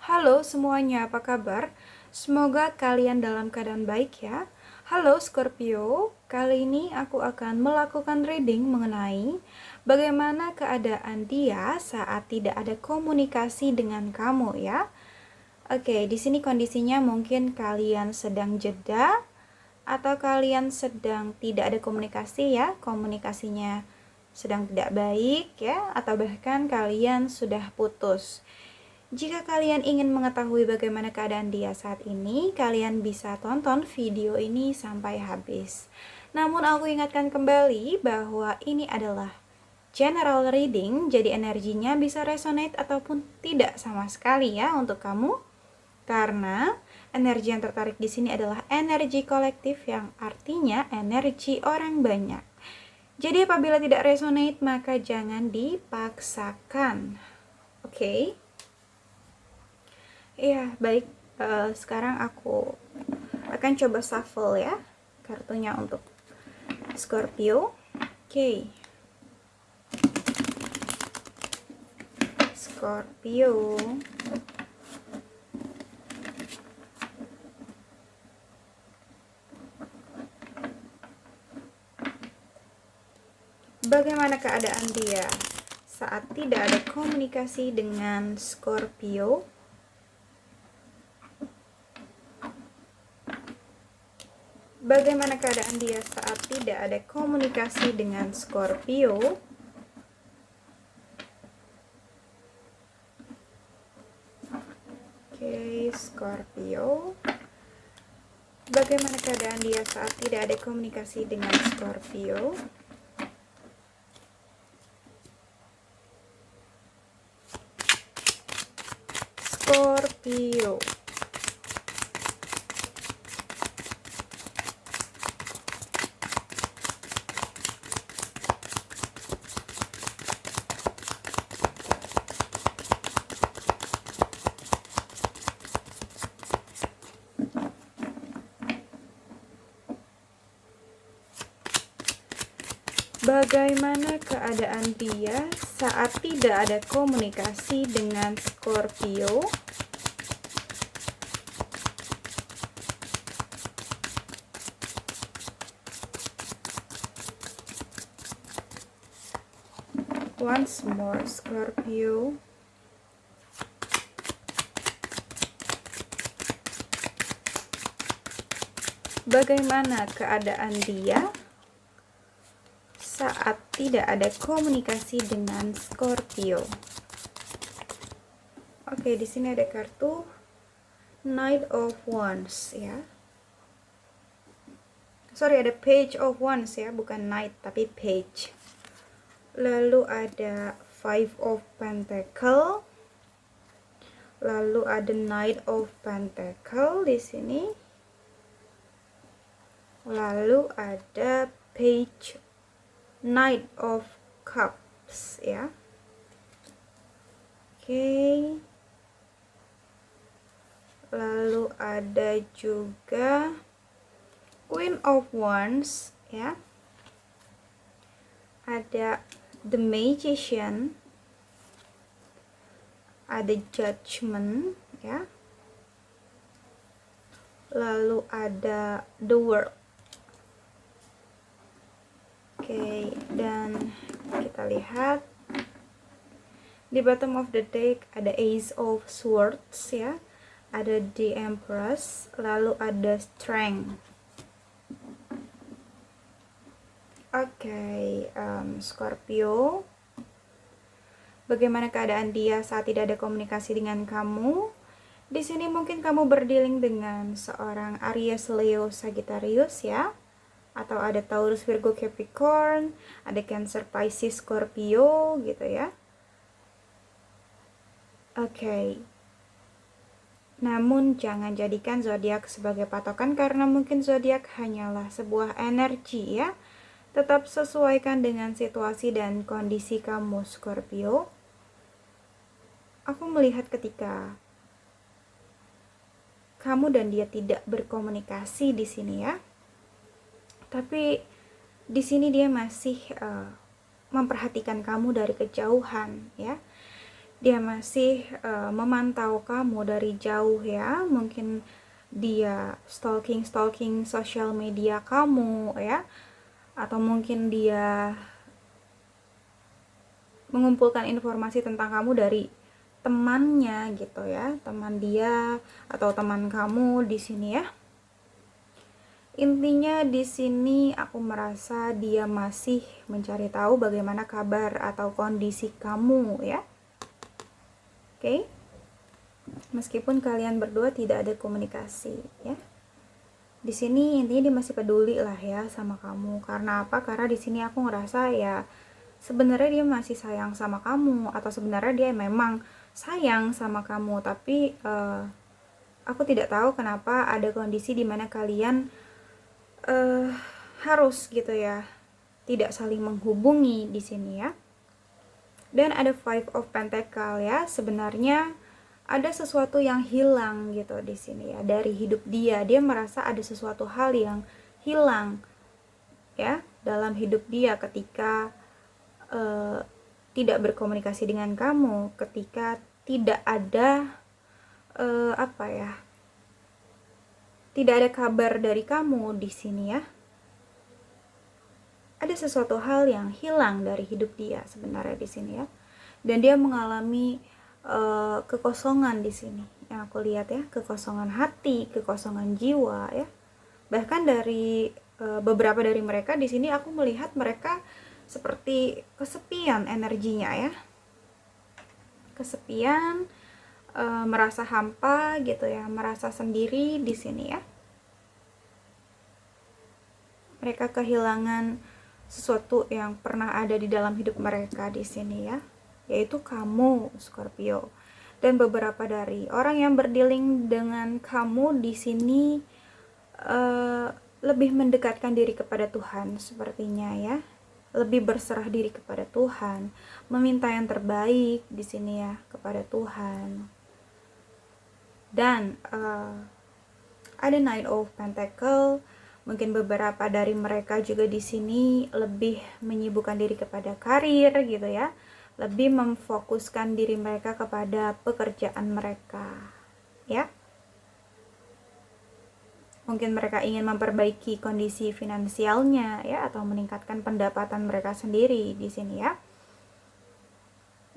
Halo semuanya, apa kabar? Semoga kalian dalam keadaan baik ya. Halo Scorpio, kali ini aku akan melakukan reading mengenai bagaimana keadaan dia saat tidak ada komunikasi dengan kamu ya. Oke, di sini kondisinya mungkin kalian sedang jeda atau kalian sedang tidak ada komunikasi ya, komunikasinya sedang tidak baik ya, atau bahkan kalian sudah putus. Jika kalian ingin mengetahui bagaimana keadaan dia saat ini, kalian bisa tonton video ini sampai habis. Namun aku ingatkan kembali bahwa ini adalah general reading, jadi energinya bisa resonate ataupun tidak sama sekali ya untuk kamu. Karena energi yang tertarik di sini adalah energi kolektif yang artinya energi orang banyak. Jadi apabila tidak resonate maka jangan dipaksakan. Oke? Iya, baik. Sekarang aku akan coba shuffle ya kartunya untuk Scorpio. Oke. Scorpio. Bagaimana keadaan dia saat tidak ada komunikasi dengan Scorpio? Bagaimana keadaan dia saat tidak ada komunikasi dengan Scorpio? Oke, Scorpio. Bagaimana keadaan dia saat tidak ada komunikasi dengan Scorpio? Scorpio. Bagaimana keadaan dia saat tidak ada komunikasi dengan Scorpio? Once more, Scorpio. Bagaimana keadaan dia saat tidak ada komunikasi dengan Scorpio? Oke, di sini ada kartu Knight of Wands ya. Sorry, ada Page of Wands ya, bukan Knight tapi Page. Lalu ada Five of Pentacle. Lalu ada Knight of Pentacle di sini. Lalu ada Page Knight of Cups ya. Oke. Lalu ada juga Queen of Wands ya. Ada The Magician. Ada Judgment ya. Lalu ada The World. Oke, dan kita lihat di bottom of the deck ada Ace of Swords ya, ada The Empress, lalu ada Strength. Oke, Scorpio, bagaimana keadaan dia saat tidak ada komunikasi dengan kamu? Di sini mungkin kamu berdealing dengan seorang Aries, Leo, Sagittarius ya, atau ada Taurus, Virgo, Capricorn, ada Cancer, Pisces, Scorpio gitu ya. Oke. Namun jangan jadikan zodiak sebagai patokan karena mungkin zodiak hanyalah sebuah energi ya. Tetap sesuaikan dengan situasi dan kondisi kamu, Scorpio. Aku melihat ketika kamu dan dia tidak berkomunikasi di sini ya. Tapi di sini dia masih memperhatikan kamu dari kejauhan ya. dia masih memantau kamu dari jauh ya. Mungkin dia stalking sosial media kamu ya, atau mungkin dia mengumpulkan informasi tentang kamu dari temannya gitu ya, teman dia atau teman kamu di sini ya. Intinya di sini aku merasa dia masih mencari tahu bagaimana kabar atau kondisi kamu ya. Oke. Meskipun kalian berdua tidak ada komunikasi ya. Di sini intinya dia masih peduli lah ya sama kamu. Karena apa? Karena di sini aku ngerasa ya sebenarnya dia masih sayang sama kamu, atau sebenarnya dia memang sayang sama kamu, tapi aku tidak tahu kenapa ada kondisi di mana kalian harus gitu ya tidak saling menghubungi di sini ya. Dan ada Five of Pentacle ya, sebenarnya ada sesuatu yang hilang gitu di sini ya dari hidup dia. Dia merasa ada sesuatu hal yang hilang ya dalam hidup dia ketika tidak berkomunikasi dengan kamu, ketika tidak ada apa ya, tidak ada kabar dari kamu di sini ya. Ada sesuatu hal yang hilang dari hidup dia sebenarnya di sini ya, dan dia mengalami kekosongan di sini yang aku lihat ya, kekosongan hati, kekosongan jiwa ya. Bahkan dari beberapa dari mereka di sini aku melihat mereka seperti kesepian energinya ya, kesepian, merasa hampa gitu ya, merasa sendiri di sini ya. Mereka kehilangan sesuatu yang pernah ada di dalam hidup mereka di sini ya, yaitu kamu Scorpio. Dan beberapa dari orang yang berdealing dengan kamu di sini lebih mendekatkan diri kepada Tuhan sepertinya ya, lebih berserah diri kepada Tuhan, meminta yang terbaik di sini ya kepada Tuhan. Dan ada Nine of Pentacle. Mungkin beberapa dari mereka juga di sini lebih menyibukkan diri kepada karir gitu ya, lebih memfokuskan diri mereka kepada pekerjaan mereka ya. Mungkin mereka ingin memperbaiki kondisi finansialnya ya, atau meningkatkan pendapatan mereka sendiri di sini ya.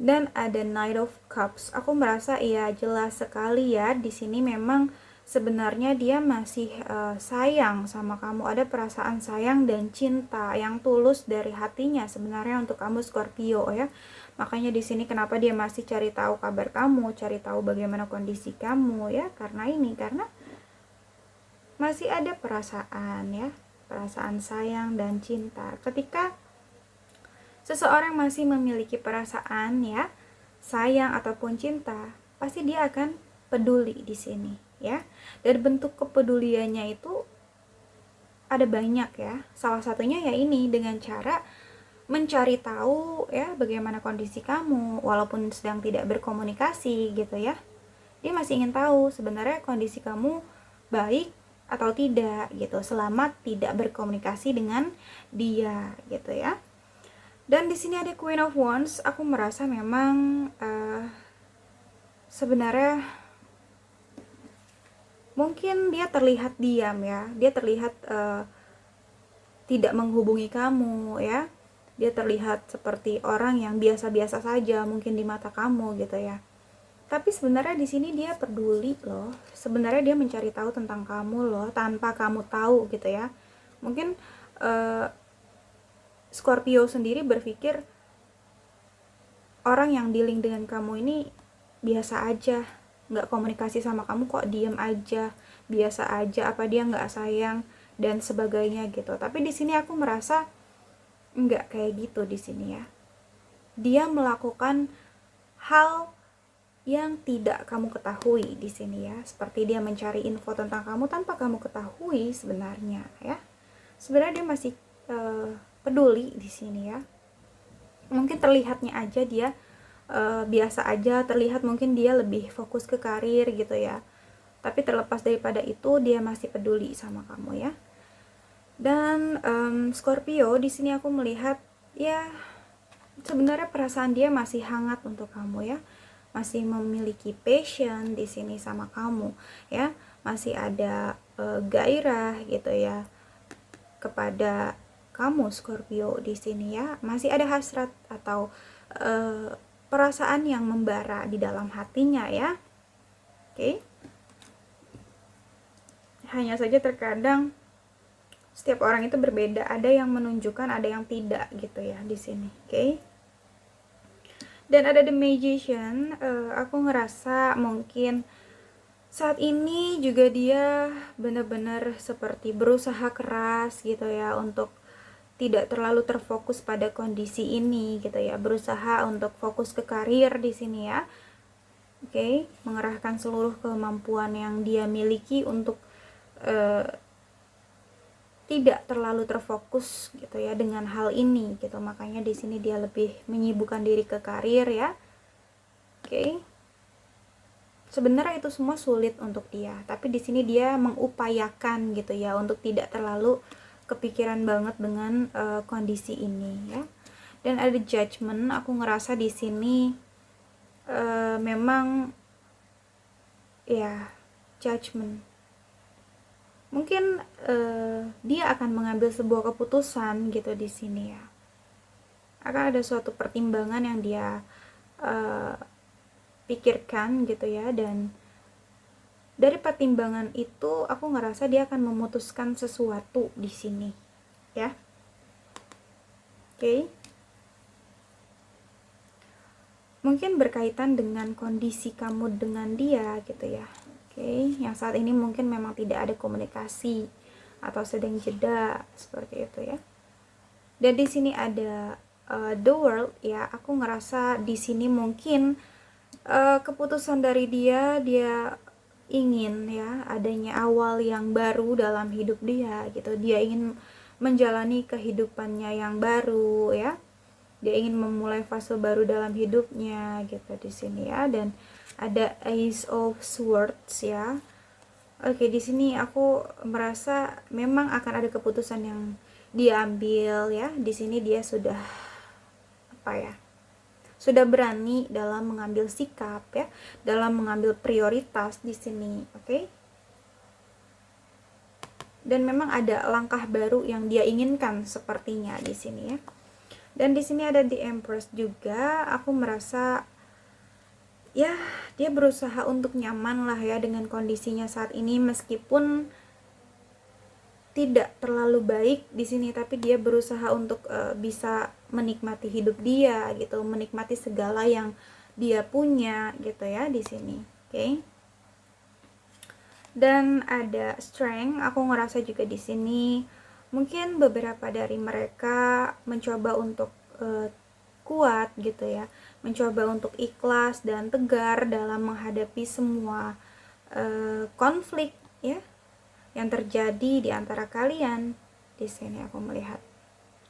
Dan ada Knight of Cups. Aku merasa ya jelas sekali ya di sini memang sebenarnya dia masih sayang sama kamu. Ada perasaan sayang dan cinta yang tulus dari hatinya sebenarnya untuk kamu Scorpio ya. Makanya di sini kenapa dia masih cari tahu kabar kamu, cari tahu bagaimana kondisi kamu ya. Karena masih ada perasaan ya, perasaan sayang dan cinta. Ketika seseorang masih memiliki perasaan ya, sayang ataupun cinta, pasti dia akan peduli di sini ya. Dan bentuk kepeduliannya itu ada banyak ya. Salah satunya ya ini, dengan cara mencari tahu ya bagaimana kondisi kamu walaupun sedang tidak berkomunikasi gitu ya. Dia masih ingin tahu sebenarnya kondisi kamu baik atau tidak gitu selama tidak berkomunikasi dengan dia gitu ya. Dan di sini ada Queen of Wands. Aku merasa memang sebenarnya mungkin dia terlihat diam ya, dia terlihat tidak menghubungi kamu ya, dia terlihat seperti orang yang biasa-biasa saja mungkin di mata kamu gitu ya. Tapi sebenarnya di sini dia peduli loh. Sebenarnya dia mencari tahu tentang kamu loh, tanpa kamu tahu gitu ya. Mungkin Scorpio sendiri berpikir orang yang dealing dengan kamu ini biasa aja, nggak komunikasi sama kamu kok, diem aja, biasa aja, apa dia nggak sayang dan sebagainya gitu. Tapi di sini aku merasa nggak kayak gitu di sini ya. Dia melakukan hal yang tidak kamu ketahui di sini ya, seperti dia mencari info tentang kamu tanpa kamu ketahui sebenarnya ya. Sebenarnya dia masih peduli di sini ya. Mungkin terlihatnya aja dia biasa aja, terlihat mungkin dia lebih fokus ke karir gitu ya. Tapi terlepas daripada itu dia masih peduli sama kamu ya. Dan Scorpio di sini aku melihat ya sebenarnya perasaan dia masih hangat untuk kamu ya. masih memiliki passion di sini sama kamu ya, masih ada gairah gitu ya kepada kamu Scorpio di sini ya, masih ada hasrat atau perasaan yang membara di dalam hatinya ya. Oke. Hanya saja terkadang setiap orang itu berbeda, ada yang menunjukkan, ada yang tidak gitu ya di sini. Oke. Dan ada The Magician, aku ngerasa mungkin saat ini juga dia benar-benar seperti berusaha keras gitu ya untuk tidak terlalu terfokus pada kondisi ini gitu ya, berusaha untuk fokus ke karir di sini ya. Oke, mengerahkan seluruh kemampuan yang dia miliki untuk tidak terlalu terfokus gitu ya dengan hal ini gitu. Makanya di sini dia lebih menyibukkan diri ke karir ya. Oke. Sebenarnya itu semua sulit untuk dia, tapi di sini dia mengupayakan gitu ya untuk tidak terlalu kepikiran banget dengan kondisi ini ya. Dan ada Judgment, aku ngerasa di sini memang ya Judgment. Mungkin dia akan mengambil sebuah keputusan gitu di sini ya. Akan ada suatu pertimbangan yang dia pikirkan gitu ya, dan dari pertimbangan itu aku ngerasa dia akan memutuskan sesuatu di sini ya. Oke. Mungkin berkaitan dengan kondisi kamu dengan dia gitu ya. Oke, yang saat ini mungkin memang tidak ada komunikasi atau sedang jeda seperti itu ya. Dan di sini ada The World ya. Aku ngerasa di sini mungkin keputusan dari dia ingin ya adanya awal yang baru dalam hidup dia gitu. Dia ingin menjalani kehidupannya yang baru ya. Dia ingin memulai fase baru dalam hidupnya gitu di sini ya. Dan ada Ace of Swords ya. Oke, di sini aku merasa memang akan ada keputusan yang dia ambil ya. Di sini dia sudah sudah berani dalam mengambil sikap ya, dalam mengambil prioritas di sini, oke? Dan memang ada langkah baru yang dia inginkan sepertinya di sini ya. Dan di sini ada The Empress juga. Aku merasa ya dia berusaha untuk nyaman lah ya dengan kondisinya saat ini, meskipun tidak terlalu baik di sini, tapi dia berusaha untuk bisa menikmati hidup dia gitu, menikmati segala yang dia punya gitu ya di sini. Oke. Dan ada Strength, aku ngerasa juga di sini mungkin beberapa dari mereka mencoba untuk kuat gitu ya, mencoba untuk ikhlas dan tegar dalam menghadapi semua konflik ya yang terjadi di antara kalian di sini aku melihat.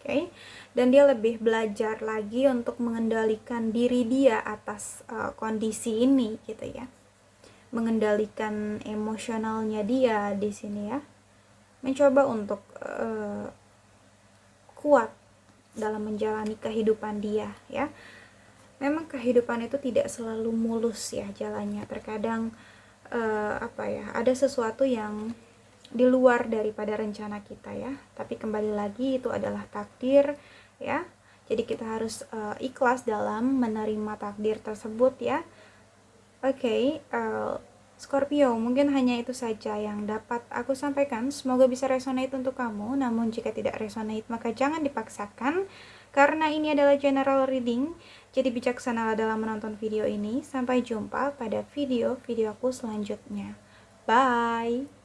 Oke. Dan dia lebih belajar lagi untuk mengendalikan diri dia atas kondisi ini gitu ya. Mengendalikan emosionalnya dia di sini ya. Mencoba untuk kuat dalam menjalani kehidupan dia ya. Memang kehidupan itu tidak selalu mulus ya jalannya. Terkadang ada sesuatu yang di luar daripada rencana kita ya, tapi kembali lagi itu adalah takdir ya. Jadi kita harus ikhlas dalam menerima takdir tersebut ya. Oke, Scorpio, mungkin hanya itu saja yang dapat aku sampaikan. Semoga bisa resonate untuk kamu. Namun jika tidak resonate maka jangan dipaksakan, karena ini adalah general reading. Jadi bijaksanalah dalam menonton video ini. Sampai jumpa pada video-video aku selanjutnya. Bye.